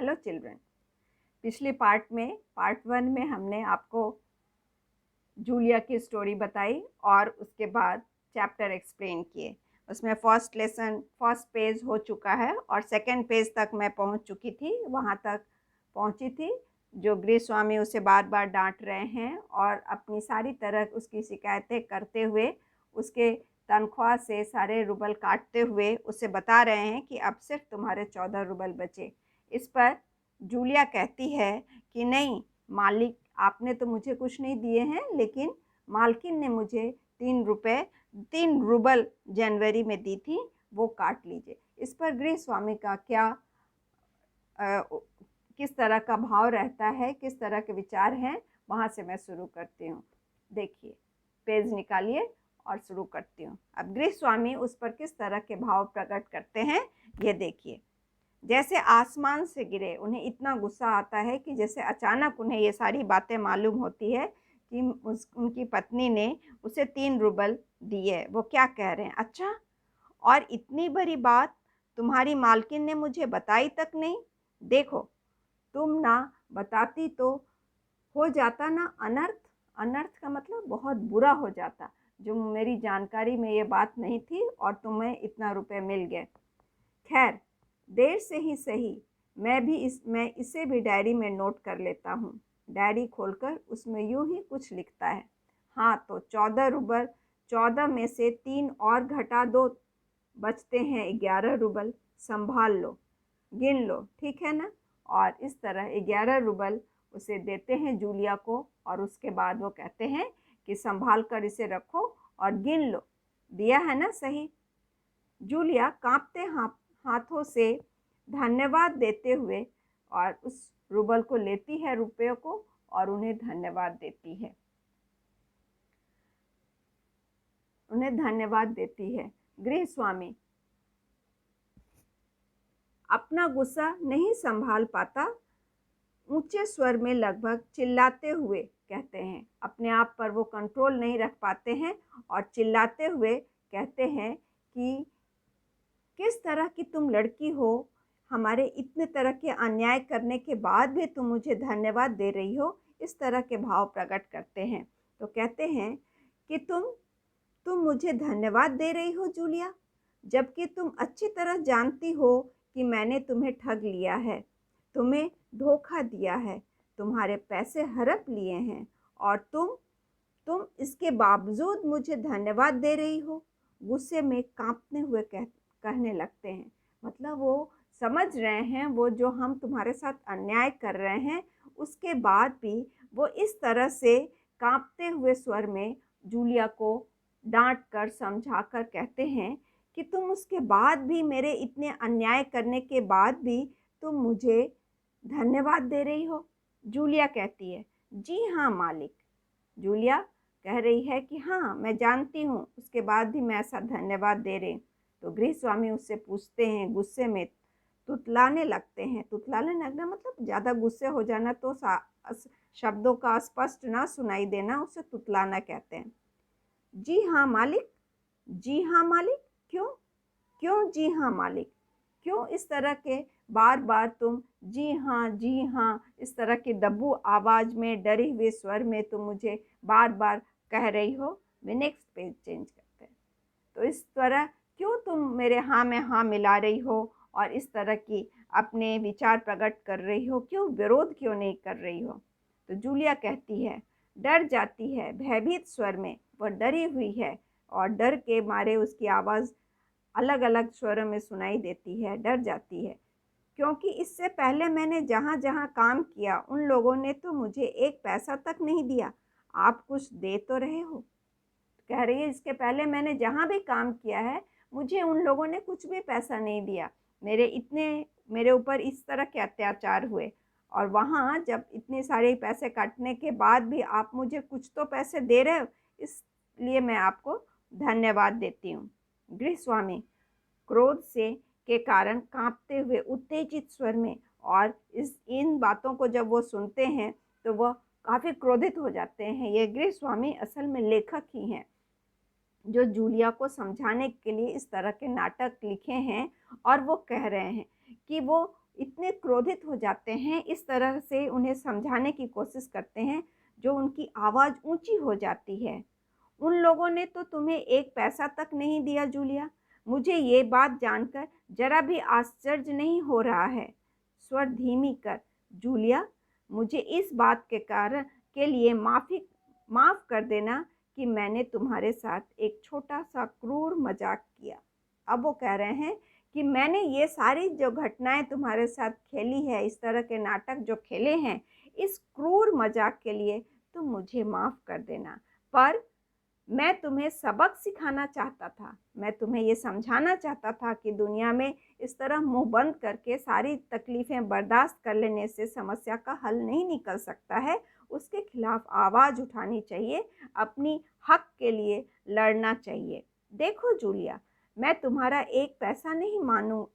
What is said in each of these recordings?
Hello children. पिछले part 1 में हमने आपको जूलिया की स्टोरी बताई और उसके बाद चैप्टर एक्सप्लेन किए। उसमें फर्स्ट पेज हो चुका है और सेकंड पेज तक मैं पहुंच चुकी थी, वहां तक पहुंची थी जो गृहस्वामी उसे बार बार डांट रहे हैं और अपनी सारी तरह उसकी शिकायतें करते हुए उसके तनख्वाह से सारे रुबल काटते हुए उसे बता रहे हैं कि अब सिर्फ तुम्हारे 14 रुबल बचे। इस पर जूलिया कहती है कि नहीं मालिक, आपने तो मुझे कुछ नहीं दिए हैं, लेकिन मालकिन ने मुझे 3 रुबल जनवरी में दी थी, वो काट लीजिए। इस पर गृहस्वामी का किस तरह का भाव रहता है, किस तरह के विचार हैं, वहाँ से मैं शुरू करती हूँ। देखिए, पेज निकालिए और शुरू करती हूँ। अब गृहस्वामी उस पर किस तरह के भाव प्रकट करते हैं ये देखिए। जैसे आसमान से गिरे, उन्हें इतना गुस्सा आता है कि जैसे अचानक उन्हें ये सारी बातें मालूम होती है कि उनकी पत्नी ने उसे 3 रुबल दिए। वो क्या कह रहे हैं, अच्छा, और इतनी बड़ी बात तुम्हारी मालकिन ने मुझे बताई तक नहीं। देखो, तुम ना बताती तो हो जाता ना अनर्थ। अनर्थ का मतलब बहुत बुरा हो जाता, जो मेरी जानकारी में ये बात नहीं थी और तुम्हें इतना रुपए मिल गए। खैर, देर से ही सही, मैं इसे भी डायरी में नोट कर लेता हूँ। डायरी खोलकर उसमें यूं ही कुछ लिखता है। हाँ, तो 14 रुबल, 14 में से 3 और घटा दो, बचते हैं 11 रुबल। संभाल लो, गिन लो, ठीक है ना। और इस तरह 11 रुबल उसे देते हैं जूलिया को और उसके बाद वो कहते हैं कि संभाल कर इसे रखो और गिन लो, दिया है ना सही। जूलिया कांपते हाथों से धन्यवाद देते हुए और उस रुबल को लेती है, रुपयों को, और उन्हें धन्यवाद देती है। गृहस्वामी अपना गुस्सा नहीं संभाल पाता, ऊंचे स्वर में लगभग चिल्लाते हुए कहते हैं। अपने आप पर वो कंट्रोल नहीं रख पाते हैं और चिल्लाते हुए कहते हैं कि किस तरह की तुम लड़की हो, हमारे इतने तरह के अन्याय करने के बाद भी तुम मुझे धन्यवाद दे रही हो। इस तरह के भाव प्रकट करते हैं। तो कहते हैं कि तुम मुझे धन्यवाद दे रही हो जूलिया, जबकि तुम अच्छी तरह जानती हो कि मैंने तुम्हें ठग लिया है, तुम्हें धोखा दिया है, तुम्हारे पैसे हड़प लिए हैं, और तुम इसके बावजूद मुझे धन्यवाद दे रही हो। गुस्से में कांपते हुए कहने लगते हैं, मतलब वो समझ रहे हैं वो जो हम तुम्हारे साथ अन्याय कर रहे हैं, उसके बाद भी वो इस तरह से कांपते हुए स्वर में जूलिया को डांट कर समझा कर कहते हैं कि तुम उसके बाद भी, मेरे इतने अन्याय करने के बाद भी तुम मुझे धन्यवाद दे रही हो। जूलिया कहती है, जी हाँ मालिक। जूलिया कह रही है कि हाँ, मैं जानती हूँ, उसके बाद भी मैं ऐसा धन्यवाद दे रही हूँ। तो गृहस्वामी उससे पूछते हैं, गुस्से में तुतलाने लगते हैं। तुतलाने लगना मतलब ज़्यादा गुस्से हो जाना, तो शब्दों का स्पष्ट ना सुनाई देना, उसे तुतलाना कहते हैं। जी हाँ मालिक, जी हाँ मालिक, क्यों क्यों जी हाँ मालिक, क्यों इस तरह के बार बार तुम जी हाँ इस तरह की दब्बू आवाज़ में, डरे हुए स्वर में तुम मुझे बार बार कह रही हो। वे नेक्स्ट पेज चेंज करते हैं। तो इस तरह क्यों तुम मेरे हाँ में हाँ मिला रही हो और इस तरह की अपने विचार प्रकट कर रही हो, क्यों विरोध क्यों नहीं कर रही हो। तो जूलिया कहती है, डर जाती है, भयभीत स्वर में वह डरी हुई है और डर के मारे उसकी आवाज़ अलग अलग स्वरों में सुनाई देती है। डर जाती है क्योंकि इससे पहले मैंने जहाँ जहाँ काम किया उन लोगों ने तो मुझे एक पैसा तक नहीं दिया। आप कुछ दे तो रहे हो। कह रही है, इसके पहले मैंने जहाँ भी काम किया है मुझे उन लोगों ने कुछ भी पैसा नहीं दिया। मेरे ऊपर इस तरह के अत्याचार हुए, और वहाँ जब इतने सारे पैसे काटने के बाद भी आप मुझे कुछ तो पैसे दे रहे हो, इसलिए मैं आपको धन्यवाद देती हूँ। गृहस्वामी क्रोध से के कारण कांपते हुए उत्तेजित स्वर में, और इन बातों को जब वो सुनते हैं तो वह काफ़ी क्रोधित हो जाते हैं। ये गृहस्वामी असल में लेखक ही हैं, जो जूलिया को समझाने के लिए इस तरह के नाटक लिखे हैं, और वो कह रहे हैं कि वो इतने क्रोधित हो जाते हैं, इस तरह से उन्हें समझाने की कोशिश करते हैं जो उनकी आवाज़ ऊंची हो जाती है। उन लोगों ने तो तुम्हें एक पैसा तक नहीं दिया जूलिया। मुझे ये बात जानकर जरा भी आश्चर्य नहीं हो रहा है। स्वर धीमी कर जूलिया, मुझे इस बात के कारण के लिए माफ़ कर देना कि मैंने तुम्हारे साथ एक छोटा सा क्रूर मजाक किया। अब वो कह रहे हैं कि मैंने ये सारी जो घटनाएं तुम्हारे साथ खेली है, इस तरह के नाटक जो खेले हैं, इस क्रूर मजाक के लिए तुम मुझे माफ़ कर देना। पर मैं तुम्हें सबक सिखाना चाहता था। मैं तुम्हें ये समझाना चाहता था कि दुनिया में इस तरह मुंह बंद करके सारी तकलीफ़ें बर्दाश्त कर लेने से समस्या का हल नहीं निकल सकता है। उसके खिलाफ आवाज़ उठानी चाहिए, अपनी हक के लिए लड़ना चाहिए। देखो जूलिया, मैं तुम्हारा एक पैसा नहीं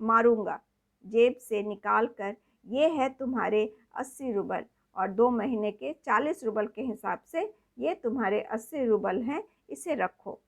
मारूंगा। जेब से निकाल कर ये है तुम्हारे 80 रुबल और 2 महीने के 40 रुबल के हिसाब से ये तुम्हारे 80 रुबल हैं, इसे रखो।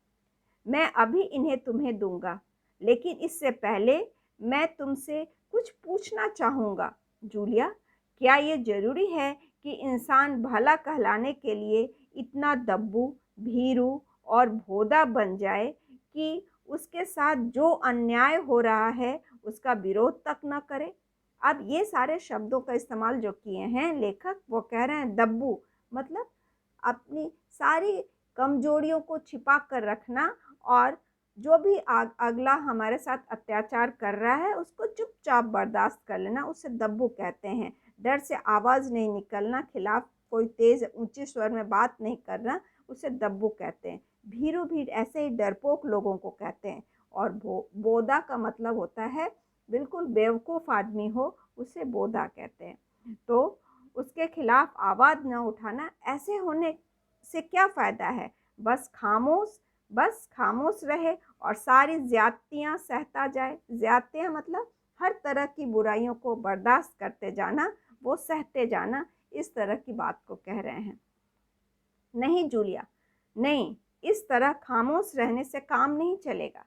मैं अभी इन्हें तुम्हें दूंगा, लेकिन इससे पहले मैं तुमसे कुछ पूछना चाहूँगा। जूलिया, क्या ये ज़रूरी है कि इंसान भला कहलाने के लिए इतना दब्बू, भीरू और भोदा बन जाए कि उसके साथ जो अन्याय हो रहा है उसका विरोध तक न करे? अब ये सारे शब्दों का इस्तेमाल जो किए हैं लेखक, वो कह रहे हैं दब्बू मतलब अपनी सारी कमजोरियों को छिपा कर रखना, और जो भी अगला हमारे साथ अत्याचार कर रहा है उसको चुपचाप बर्दाश्त कर लेना, उसे दब्बू कहते हैं। डर से आवाज़ नहीं निकलना, खिलाफ कोई तेज़ ऊंचे स्वर में बात नहीं करना, उसे दब्बू कहते हैं। भीरू भी ऐसे ही डरपोक लोगों को कहते हैं। और बोदा का मतलब होता है बिल्कुल बेवकूफ़ आदमी हो, उसे बोदा कहते हैं। तो उसके खिलाफ आवाज़ न उठाना, ऐसे होने से क्या फ़ायदा है? बस खामोश रहे और सारी ज़्यादतियाँ सहता जाए। ज़्यादतियाँ मतलब हर तरह की बुराइयों को बर्दाश्त करते जाना, वो सहते जाना, इस तरह की बात को कह रहे हैं। नहीं जूलिया, नहीं, इस तरह खामोश रहने से काम नहीं चलेगा।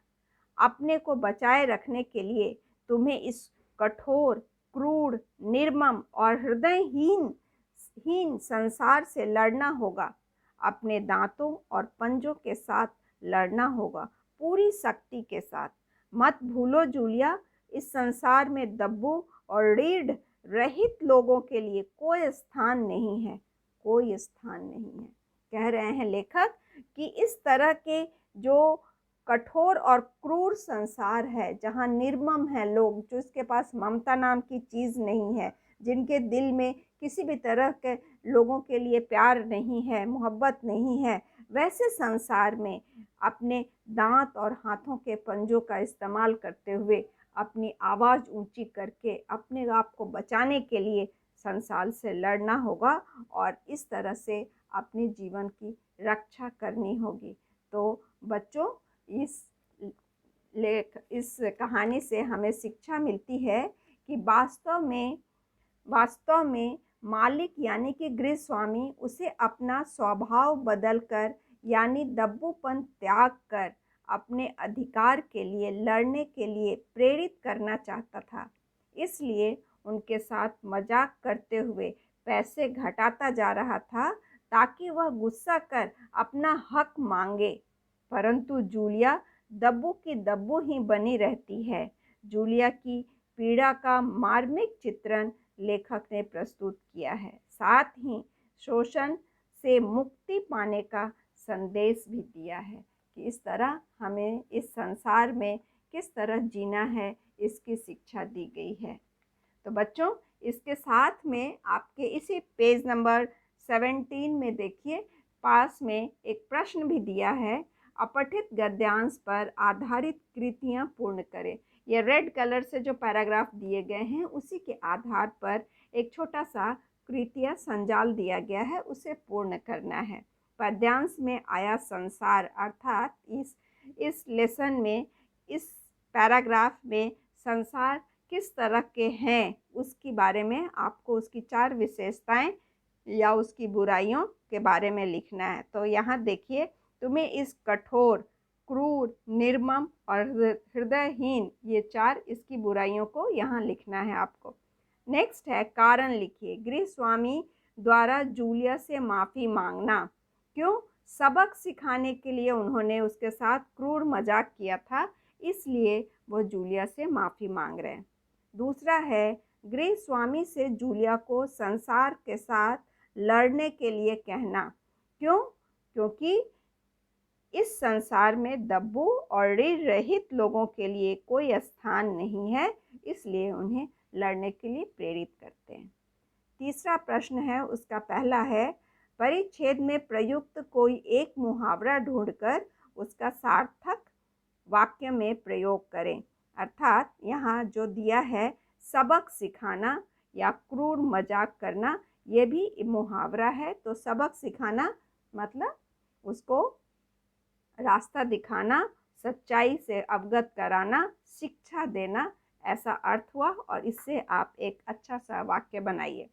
अपने को बचाए रखने के लिए तुम्हें इस कठोर, क्रूर, निर्मम और हृदयहीन संसार से लड़ना होगा। अपने दांतों और पंजों के साथ लड़ना होगा, पूरी शक्ति के साथ। मत भूलो जूलिया, इस संसार में दब्बू और रीढ़ रहित लोगों के लिए कोई स्थान नहीं है, कोई स्थान नहीं है। कह रहे हैं लेखक कि इस तरह के जो कठोर और क्रूर संसार है, जहाँ निर्मम है लोग, जो इसके पास ममता नाम की चीज़ नहीं है, जिनके दिल में किसी भी तरह के लोगों के लिए प्यार नहीं है, मोहब्बत नहीं है, वैसे संसार में अपने दांत और हाथों के पंजों का इस्तेमाल करते हुए अपनी आवाज़ ऊंची करके अपने आप को बचाने के लिए संसार से लड़ना होगा और इस तरह से अपने जीवन की रक्षा करनी होगी। तो बच्चों, इस कहानी से हमें शिक्षा मिलती है कि वास्तव में मालिक यानी कि गृह स्वामी उसे अपना स्वभाव बदलकर यानी दब्बूपन त्याग कर अपने अधिकार के लिए लड़ने के लिए प्रेरित करना चाहता था। इसलिए उनके साथ मजाक करते हुए पैसे घटाता जा रहा था ताकि वह गुस्सा कर अपना हक मांगे। परंतु जूलिया दब्बू की दब्बू ही बनी रहती है। जूलिया की पीड़ा का मार्मिक चित्रण लेखक ने प्रस्तुत किया है, साथ ही शोषण से मुक्ति पाने का संदेश भी दिया है कि इस तरह हमें इस संसार में किस तरह जीना है, इसकी शिक्षा दी गई है। तो बच्चों, इसके साथ में आपके इसी पेज नंबर 17 में देखिए, पास में एक प्रश्न भी दिया है, अपठित गद्यांश पर आधारित कृतियाँ पूर्ण करें। ये रेड कलर से जो पैराग्राफ दिए गए हैं उसी के आधार पर एक छोटा सा कृतिया संजाल दिया गया है, उसे पूर्ण करना है। पद्यांश में आया संसार अर्थात इस लेसन में, इस पैराग्राफ में संसार किस तरह के हैं उसके बारे में आपको उसकी 4 विशेषताएं या उसकी बुराइयों के बारे में लिखना है। तो यहाँ देखिए, तुम्हें इस कठोर, क्रूर, निर्मम और हृदयहीन, ये 4 इसकी बुराइयों को यहाँ लिखना है आपको। नेक्स्ट है कारण लिखिए। गृह स्वामी द्वारा जूलिया से माफ़ी मांगना। क्यों? सबक सिखाने के लिए उन्होंने उसके साथ क्रूर मजाक किया था, इसलिए वो जूलिया से माफ़ी मांग रहे हैं। दूसरा है गृह स्वामी से जूलिया को संसार के साथ लड़ने के लिए कहना। क्यों? क्योंकि इस संसार में दब्बू और ऋण रहित लोगों के लिए कोई स्थान नहीं है, इसलिए उन्हें लड़ने के लिए प्रेरित करते हैं। तीसरा प्रश्न है, उसका पहला है परिच्छेद में प्रयुक्त कोई एक मुहावरा ढूंढकर उसका सार्थक वाक्य में प्रयोग करें। अर्थात यहाँ जो दिया है सबक सिखाना या क्रूर मजाक करना, ये भी मुहावरा है। तो सबक सिखाना मतलब उसको रास्ता दिखाना, सच्चाई से अवगत कराना, शिक्षा देना, ऐसा अर्थ हुआ और इससे आप एक अच्छा सा वाक्य बनाइए।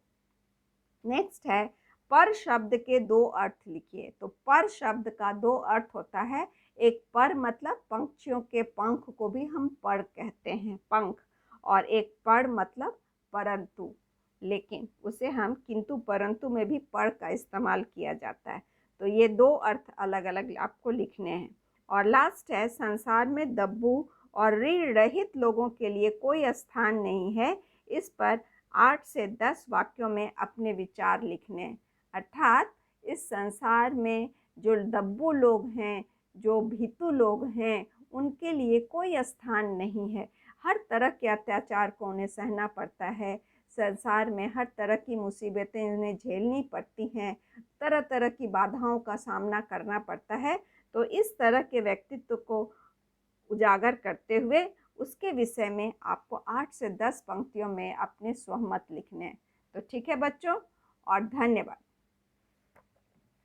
नेक्स्ट है पर शब्द के दो अर्थ लिखिए। तो पर शब्द का दो अर्थ होता है। एक पर मतलब पंछियों के पंख को भी हम पर कहते हैं, पंख, और एक पर मतलब परंतु, लेकिन उसे हम किंतु परंतु में भी पर का इस्तेमाल किया जाता है। तो ये दो अर्थ अलग अलग आपको लिखने हैं। और लास्ट है संसार में दब्बू और ऋण रहित लोगों के लिए कोई स्थान नहीं है। इस पर 8 से 10 वाक्यों में अपने विचार लिखने हैं। अर्थात इस संसार में जो दब्बू लोग हैं, जो भीतु लोग हैं, उनके लिए कोई स्थान नहीं है। हर तरह के अत्याचार को उन्हें सहना पड़ता है। संसार में हर तरह की मुसीबतें उन्हें झेलनी पड़ती हैं, तरह तरह की बाधाओं का सामना करना पड़ता है। तो इस तरह के व्यक्तित्व को उजागर करते हुए उसके विषय में आपको 8 से 10 पंक्तियों में अपने स्वमत लिखने हैं। तो ठीक है बच्चों, और धन्यवाद।